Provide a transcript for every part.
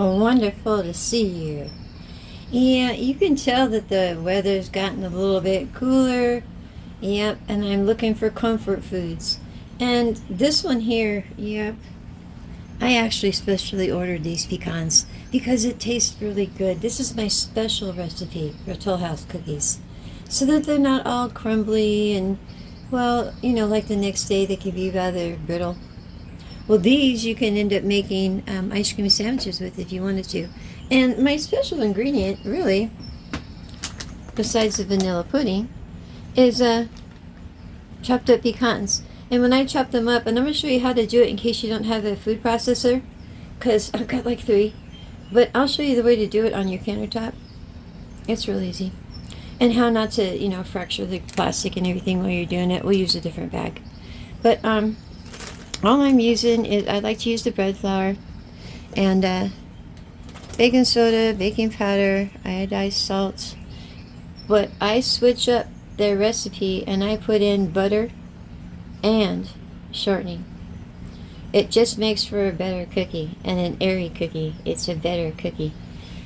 Oh, wonderful to see you. Yeah, you can tell that the weather's gotten a little bit cooler. Yep, and I'm looking for comfort foods. And this one here, yep, I actually specially ordered these pecans because it tastes really good. This is my special recipe for Tollhouse cookies. So that they're not all crumbly and, well, like the next day they can be rather brittle. Well, these you can end up making ice cream sandwiches with if you wanted to. And my special ingredient, really, besides the vanilla pudding, is chopped up pecans. And when I chop them up, and I'm going to show you how to do it in case you don't have a food processor, because I've got like 3. But I'll show you the way to do it on your countertop. It's real easy. And how not to, fracture the plastic and everything while you're doing it. We'll use a different bag. But all I'm using is, I like to use the bread flour and baking soda, baking powder, iodized salt. But I switch up their recipe and I put in butter and shortening. It just makes for a better cookie and an airy cookie. It's a better cookie.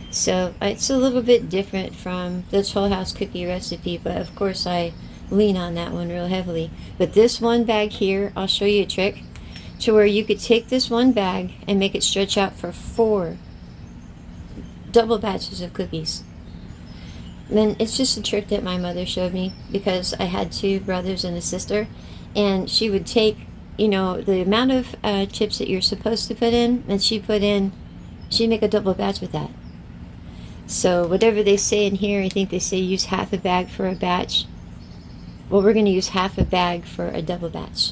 So it's a little bit different from the Tollhouse cookie recipe, but of course I lean on that one real heavily. But this one bag here, I'll show you a trick to where you could take this one bag and make it stretch out for 4 double batches of cookies. And it's just a trick that my mother showed me because I had 2 brothers and a sister, and she would take, the amount of chips that you're supposed to put in, and she'd make a double batch with that. So whatever they say in here, I think they say use half a bag for a batch. Well, we're going to use half a bag for a double batch.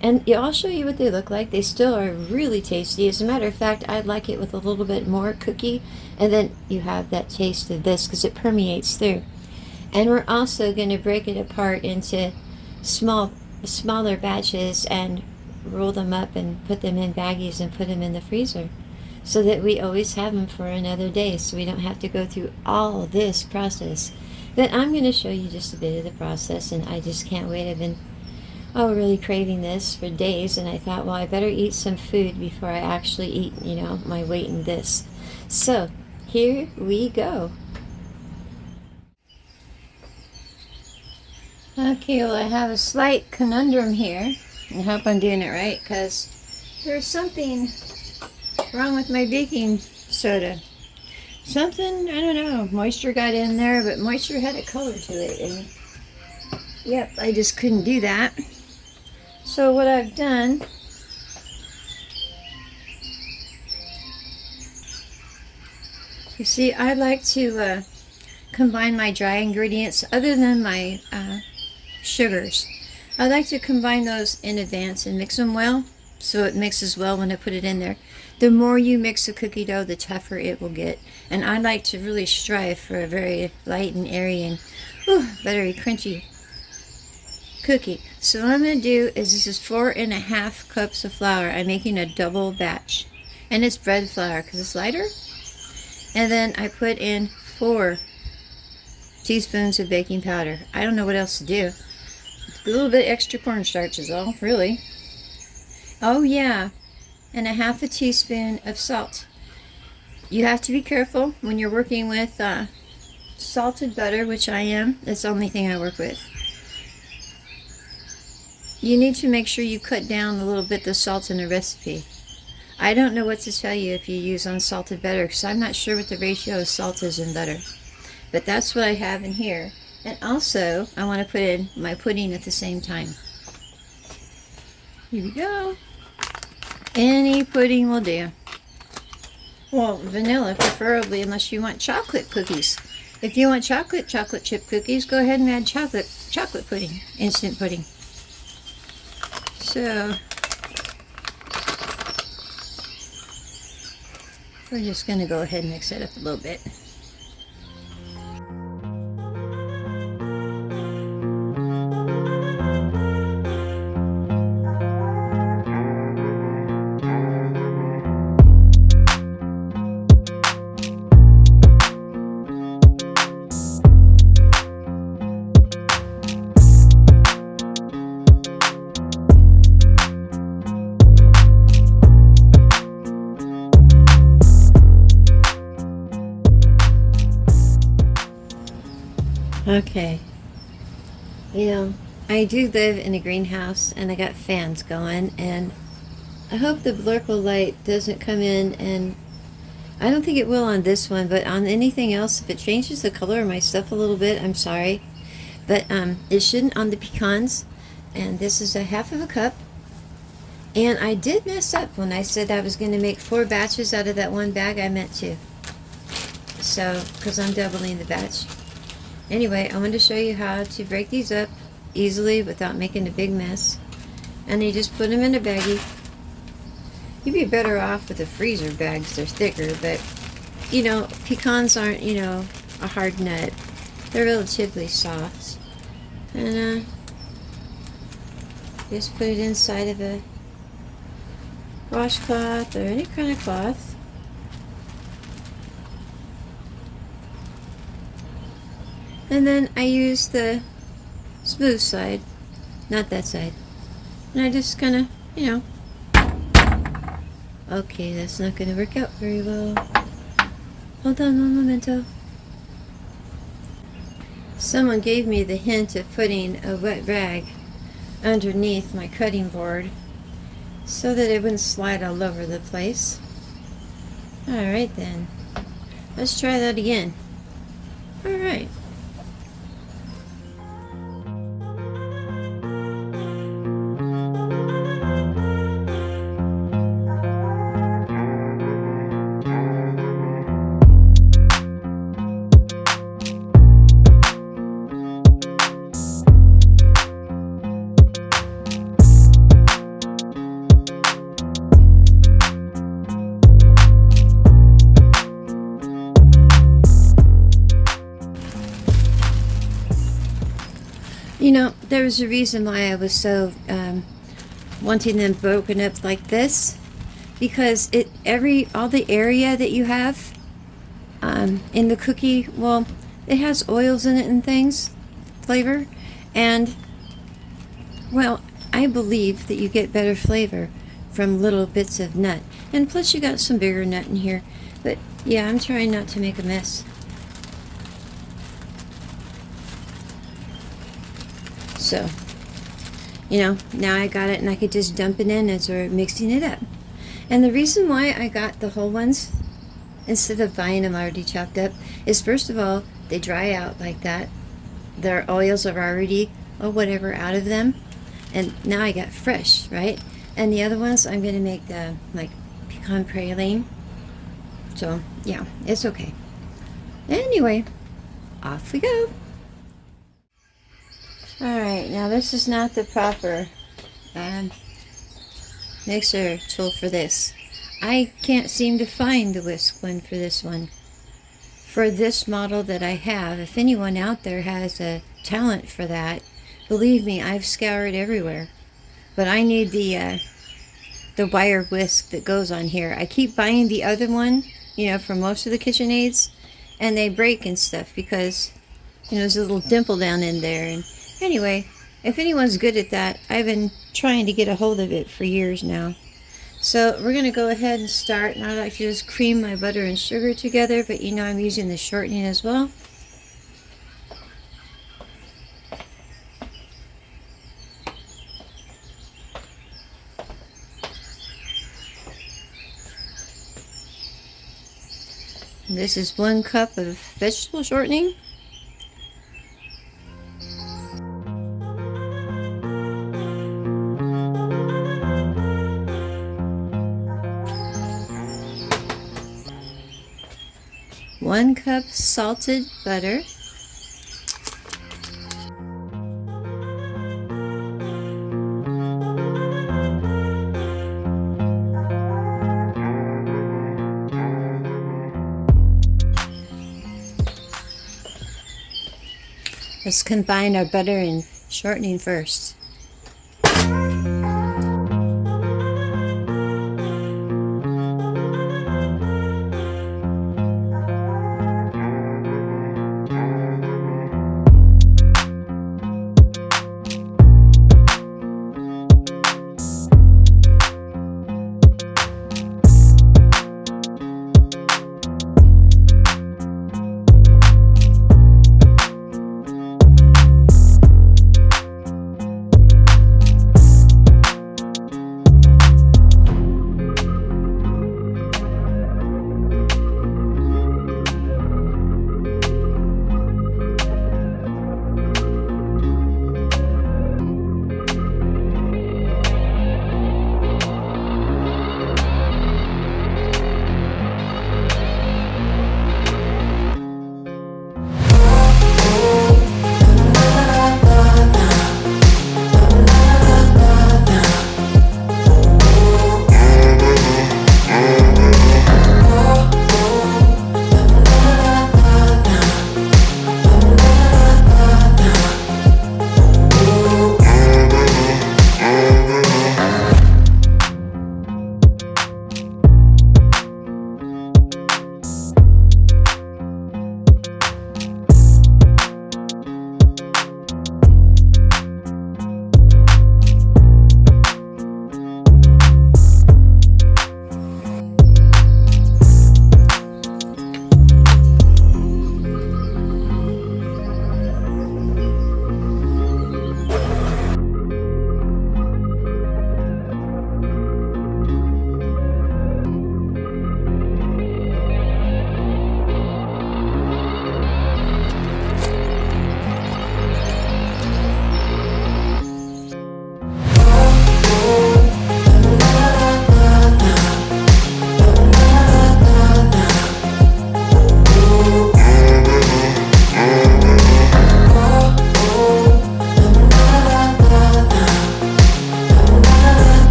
And I'll show you what they look like. They still are really tasty. As a matter of fact, I'd like it with a little bit more cookie. And then you have that taste of this because it permeates through. And we're also going to break it apart into smaller batches and roll them up and put them in baggies and put them in the freezer so that we always have them for another day, so we don't have to go through all this process. But I'm going to show you just a bit of the process, and I just can't wait. I've been really craving this for days, and I thought, well, I better eat some food before I actually eat, my weight in this. So here we go. Okay, well, I have a slight conundrum here. I hope I'm doing it right, because there's something wrong with my baking soda. Something, I don't know, moisture got in there, but moisture had a color to it, and yep, I just couldn't do that. So what I've done, you see, I like to combine my dry ingredients other than my sugars. I like to combine those in advance and mix them well so it mixes well when I put it in there. The more you mix the cookie dough, the tougher it will get. And I like to really strive for a very light and airy and buttery, crunchy cookie. So what I'm going to do is, this is 4.5 cups of flour. I'm making a double batch. And it's bread flour because it's lighter. And then I put in 4 teaspoons of baking powder. I don't know what else to do. A little bit extra cornstarch is all, really. Oh yeah, and 1/2 teaspoon of salt. You have to be careful when you're working with salted butter, which I am. That's the only thing I work with. You need to make sure you cut down a little bit the salt in the recipe. I don't know what to tell you if you use unsalted butter, because I'm not sure what the ratio of salt is in butter. But that's what I have in here. And also, I want to put in my pudding at the same time. Here we go. Any pudding will do. Well, vanilla preferably, unless you want chocolate cookies. If you want chocolate chip cookies, go ahead and add chocolate pudding, instant pudding. So we're just going to go ahead and mix it up a little bit. Okay. You know, I do live in a greenhouse and I got fans going, and I hope the blurple light doesn't come in, and I don't think it will on this one, but on anything else, if it changes the color of my stuff a little bit, I'm sorry. But it shouldn't on the pecans. And this is a half of a cup. And I did mess up when I said I was going to make 4 batches out of that one bag. I meant to. So, because I'm doubling the batch. Anyway, I wanted to show you how to break these up easily without making a big mess. And you just put them in a baggie. You'd be better off with the freezer bags. They're thicker, but, you know, pecans aren't, you know, a hard nut. They're relatively soft. And just put it inside of a washcloth or any kind of cloth. And then I use the smooth side, not that side. And I just kind of, you know, okay, that's not going to work out very well. Hold on one momento. Someone gave me the hint of putting a wet rag underneath my cutting board so that it wouldn't slide all over the place. Alright then, let's try that again. Alright. You know, there was a reason why I was so wanting them broken up like this, because all the area that you have in the cookie, well, it has oils in it and things, flavor, and well, I believe that you get better flavor from little bits of nut, and plus you got some bigger nut in here. But yeah, I'm trying not to make a mess. So, you know, now I got it and I could just dump it in as we're mixing it up. And the reason why I got the whole ones instead of buying them already chopped up is, first of all, they dry out like that. Their oils are already, or whatever, out of them. And now I got fresh, right? And the other ones, I'm going to make the, like, pecan praline. So, yeah, it's okay. Anyway, off we go. Alright, now this is not the proper mixer tool for this. I can't seem to find the whisk one for this one. For this model that I have, if anyone out there has a talent for that, believe me, I've scoured everywhere. But I need the wire whisk that goes on here. I keep buying the other one, you know, from most of the KitchenAids, and they break and stuff because, you know, there's a little dimple down in there. And anyway, if anyone's good at that, I've been trying to get a hold of it for years now. So we're going to go ahead and start, and I like to just cream my butter and sugar together, but you know I'm using the shortening as well. And this is 1 cup of vegetable shortening. One cup salted butter. Let's combine our butter and shortening first.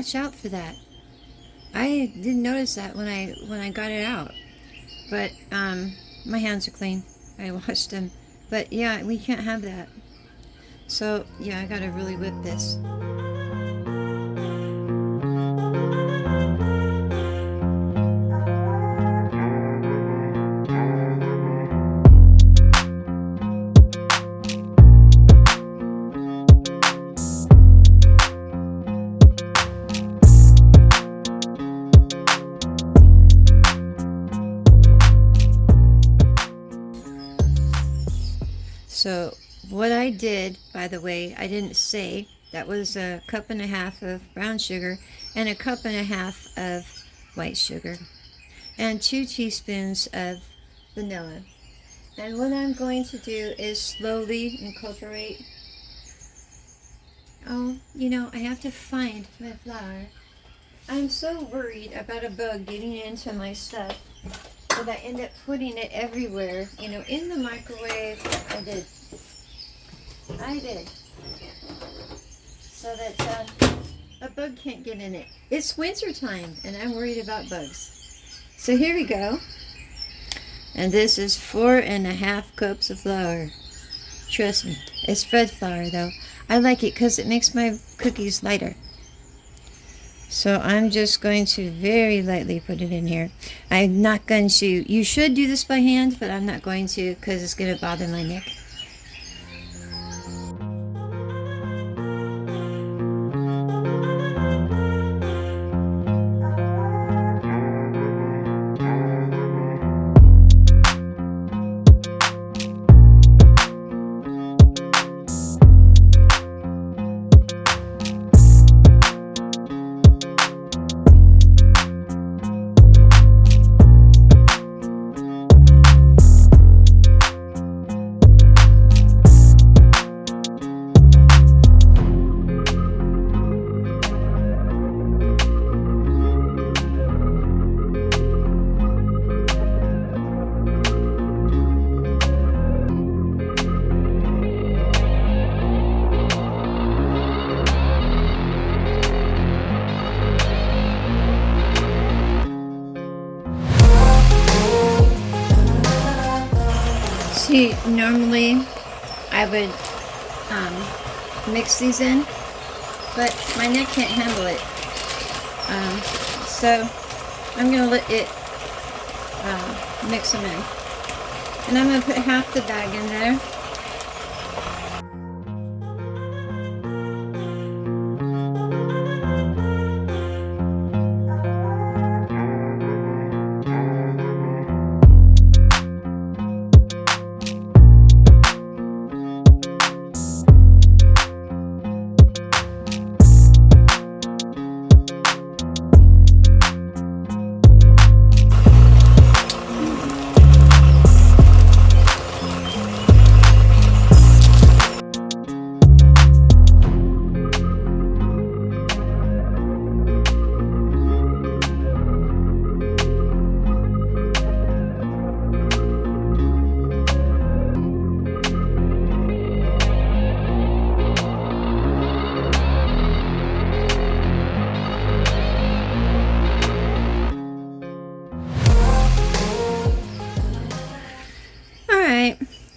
watch out for that. I didn't notice that when I got it out. But my hands are clean. I washed them. But yeah, we can't have that. So yeah, I gotta really whip this. So what I did, by the way, I didn't say, that was 1.5 cups of brown sugar and 1.5 cups of white sugar and 2 teaspoons of vanilla. And what I'm going to do is slowly incorporate. Oh, you know, I have to find my flour. I'm so worried about a bug getting into my stuff that I end up putting it everywhere. You know, in the microwave. I did. So that a bug can't get in it. It's winter time and I'm worried about bugs. So here we go. And this is 4.5 cups of flour. Trust me, it's spread flour though. I like it because it makes my cookies lighter. So I'm just going to very lightly put it in here. I'm not going to, you should do this by hand, but I'm not going to because it's going to bother my neck. See, normally I would mix these in, but my neck can't handle it. So I'm going to let it mix them in. And I'm going to put half the bag in there.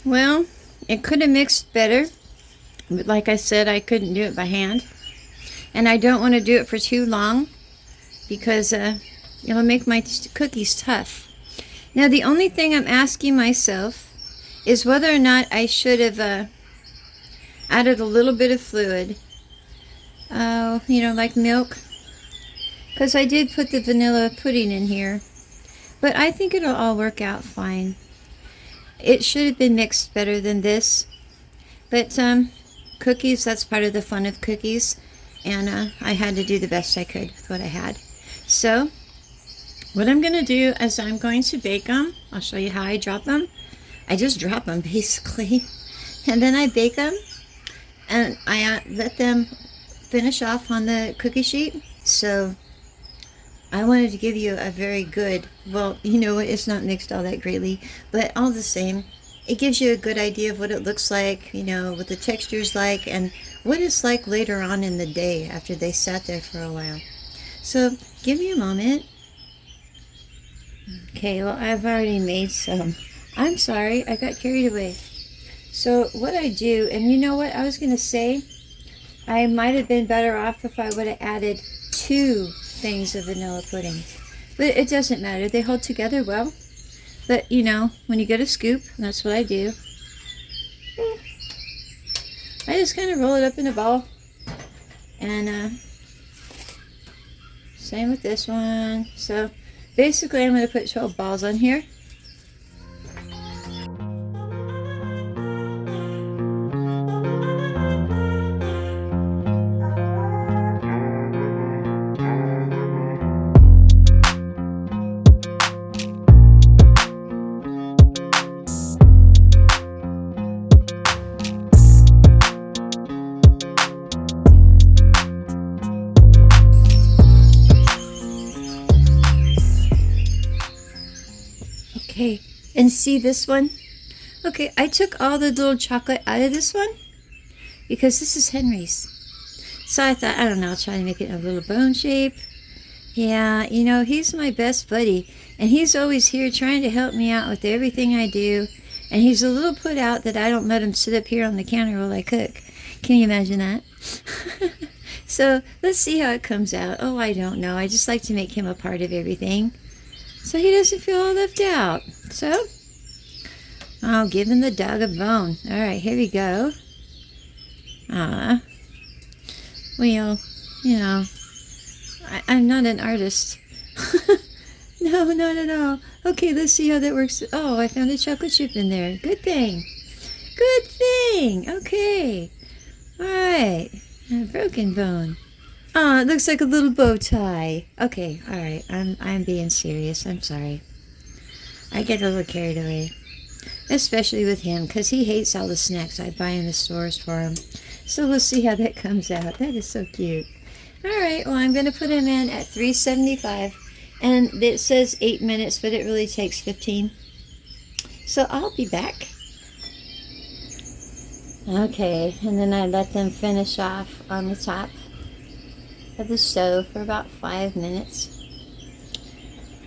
Well, it could have mixed better, but like I said, I couldn't do it by hand. And I don't want to do it for too long because it'll make my cookies tough. Now, the only thing I'm asking myself is whether or not I should have added a little bit of fluid. You know, like milk. Because I did put the vanilla pudding in here. But I think it'll all work out fine. It should have been mixed better than this. But cookies, that's part of the fun of cookies. And I had to do the best I could with what I had. So, what I'm going to do is I'm going to bake them. I'll show you how I drop them. I just drop them, basically. And then I bake them. And I let them finish off on the cookie sheet. So, I wanted to give you a very good, well, you know, it's not mixed all that greatly, but all the same, it gives you a good idea of what it looks like, you know, what the texture's like, and what it's like later on in the day after they sat there for a while. So give me a moment. Okay, well, I've already made some. I'm sorry, I got carried away. So what I do, and you know what I was going to say, I might have been better off if I would have added 2 things of vanilla pudding. But it doesn't matter, they hold together well. But you know, when you get a scoop, that's what I do. I just kind of roll it up in a ball. And same with this one. So basically I'm going to put 12 balls on here. Okay, and see this one? Okay, I took all the little chocolate out of this one because this is Henry's. So I thought, I don't know, I'll try to make it a little bone shape. Yeah, you know, he's my best buddy, and he's always here trying to help me out with everything I do. And he's a little put out that I don't let him sit up here on the counter while I cook. Can you imagine that? So let's see how it comes out. Oh, I don't know. I just like to make him a part of everything, so he doesn't feel all left out. So I'll give him the dog a bone. All right, here we go. Well, you know, I'm not an artist. No, not at all. Okay, let's see how that works. Oh, I found a chocolate chip in there. Good thing. Good thing. Okay. All right. A broken bone. Oh, it looks like a little bow tie. Okay, all right. I'm being serious. I'm sorry. I get a little carried away, especially with him, because he hates all the snacks I buy in the stores for him. So we'll see how that comes out. That is so cute. All right. Well, I'm going to put him in at 375, and it says 8 minutes, but it really takes 15. So I'll be back. Okay, and then I let them finish off on the top of the stove for about 5 minutes.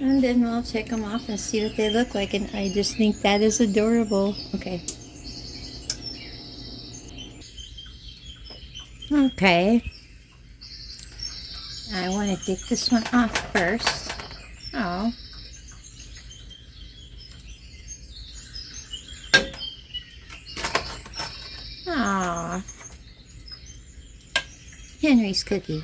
And then we'll take them off and see what they look like. And I just think that is adorable. Okay. Okay. I want to take this one off first. Oh. Aww. Henry's cookie.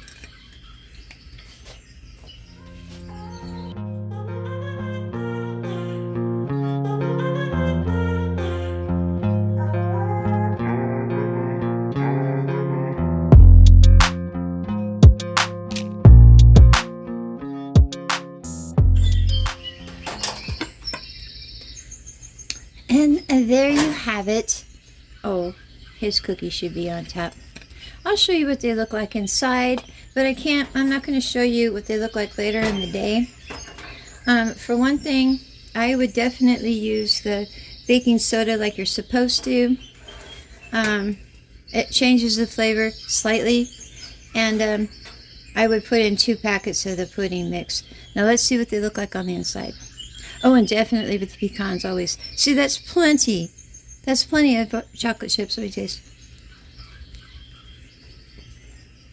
And there you have it. Oh, his cookie should be on top. I'll show you what they look like inside, but I'm not going to show you what they look like later in the day. For one thing, I would definitely use the baking soda like you're supposed to. It changes the flavor slightly, and I would put in 2 packets of the pudding mix. Now let's see what they look like on the inside. Oh, and definitely with the pecans always. See, that's plenty. That's plenty of chocolate chips. Let me taste.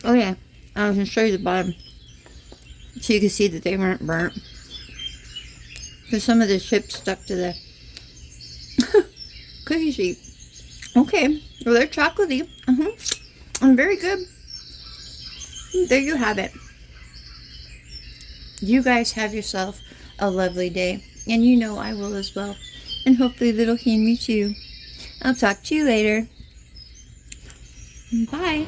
Oh yeah, I was going to show you the bottom so you can see that they weren't burnt. Because some of the chips stuck to the cookie sheet. Okay, well they're chocolatey. And very good. There you have it. You guys have yourself a lovely day. And you know I will as well. And hopefully little Henry too. I'll talk to you later. Bye.